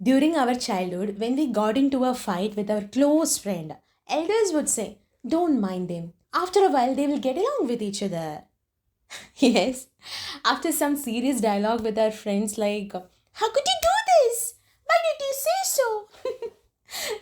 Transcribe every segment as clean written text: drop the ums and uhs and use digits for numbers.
During our childhood, when we got into a fight with our close friend, elders would say, "Don't mind them. After a while, they will get along with each other." Yes, after some serious dialogue with our friends, like, "How could you do this? Why did you say so?"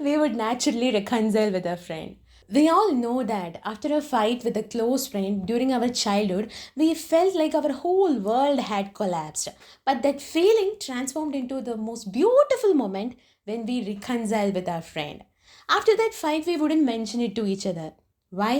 we would naturally reconcile with our friend. We all know that after a fight with a close friend during our childhood, we felt like our whole world had collapsed. But that feeling transformed into the most beautiful moment when we reconcile with our friend. After that fight, we wouldn't mention it to each other. Why?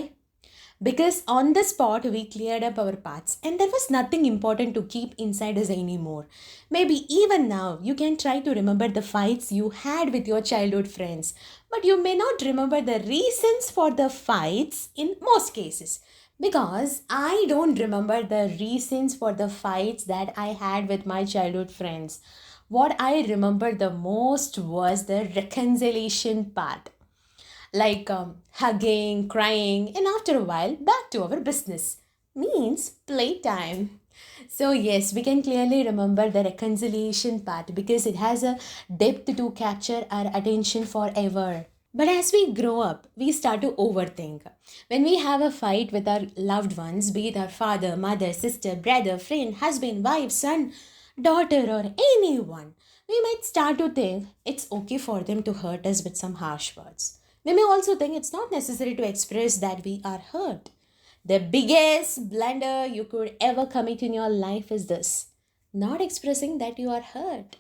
Because on the spot we cleared up our paths and there was nothing important to keep inside us anymore. Maybe even now you can try to remember the fights you had with your childhood friends, but you may not remember the reasons for the fights in most cases. Because I don't remember the reasons for the fights that I had with my childhood friends. What I remember the most was the reconciliation part, like hugging, crying, and after a while, back to our business. Means playtime. So, yes, we can clearly remember the reconciliation part because it has a depth to capture our attention forever. But as we grow up, we start to overthink. When we have a fight with our loved ones, be it our father, mother, sister, brother, friend, husband, wife, son, daughter, or anyone, we might start to think it's okay for them to hurt us with some harsh words. We may also think it's not necessary to express that we are hurt. The biggest blunder you could ever commit in your life is this: not expressing that you are hurt.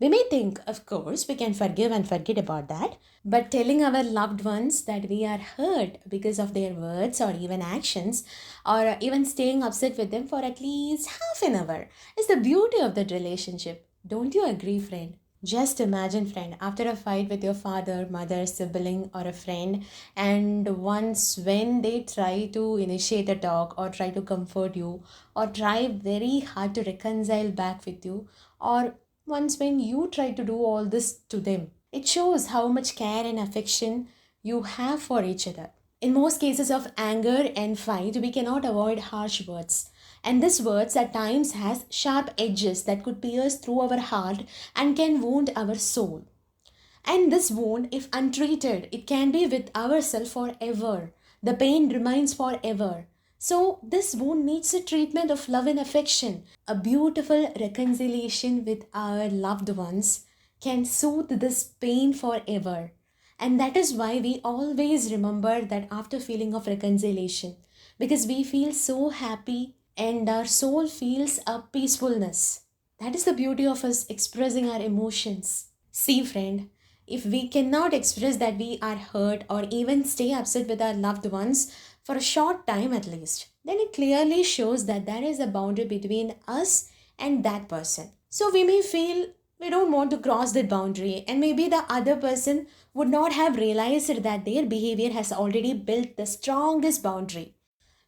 We may think, of course, we can forgive and forget about that, but telling our loved ones that we are hurt because of their words or even actions, or even staying upset with them for at least half an hour, is the beauty of that relationship. Don't you agree, friend? Just imagine, friend, after a fight with your father, mother, sibling, or a friend, and once when they try to initiate a talk or try to comfort you or try very hard to reconcile back with you, or once when you try to do all this to them, it shows how much care and affection you have for each other. In most cases of anger and fight, we cannot avoid harsh words. And these words at times has sharp edges that could pierce through our heart and can wound our soul. And this wound, if untreated, it can be with ourselves forever. The pain remains forever. So, this wound needs a treatment of love and affection. A beautiful reconciliation with our loved ones can soothe this pain forever. And that is why we always remember that after feeling of reconciliation, because we feel so happy and our soul feels a peacefulness. That is the beauty of us expressing our emotions. See, friend, if we cannot express that we are hurt or even stay upset with our loved ones for a short time at least, then it clearly shows that there is a boundary between us and that person. So we may feel we don't want to cross that boundary, and maybe the other person would not have realized that their behavior has already built the strongest boundary.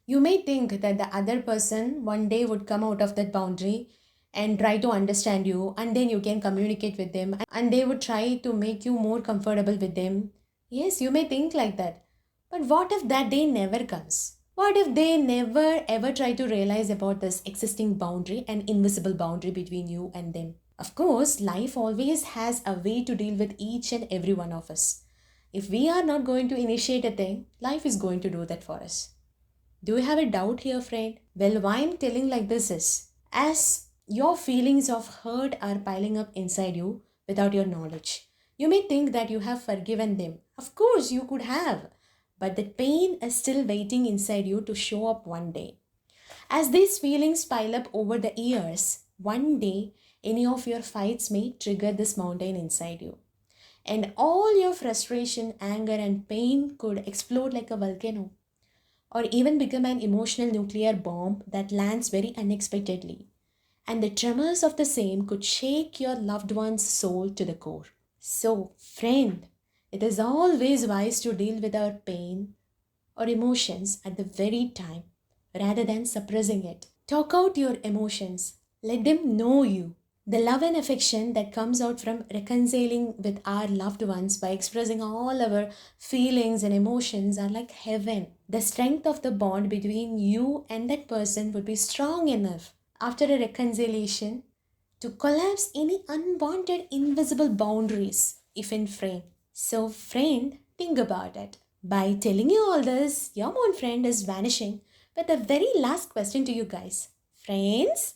You may think that the other person one day would come out of that boundary and try to understand you, and then you can communicate with them, and they would try to make you more comfortable with them. Yes, you may think like that. But what if that day never comes? What if they never ever try to realize about this existing boundary and invisible boundary between you and them? Of course, life always has a way to deal with each and every one of us. If we are not going to initiate a thing, life is going to do that for us. Do you have a doubt here, friend? Well, why I'm telling like this is as your feelings of hurt are piling up inside you without your knowledge. You may think that you have forgiven them. Of course, you could have. But the pain is still waiting inside you to show up one day. As these feelings pile up over the years, one day any of your fights may trigger this mountain inside you. And all your frustration, anger, and pain could explode like a volcano or even become an emotional nuclear bomb that lands very unexpectedly. And the tremors of the same could shake your loved one's soul to the core. So, friend, it is always wise to deal with our pain or emotions at the very time rather than suppressing it. Talk out your emotions, let them know you. The love and affection that comes out from reconciling with our loved ones by expressing all our feelings and emotions are like heaven. The strength of the bond between you and that person would be strong enough after a reconciliation to collapse any unwanted invisible boundaries if in frame. So, friend, think about it. By telling you all this, your moon friend is vanishing with a very last question to you guys. Friends,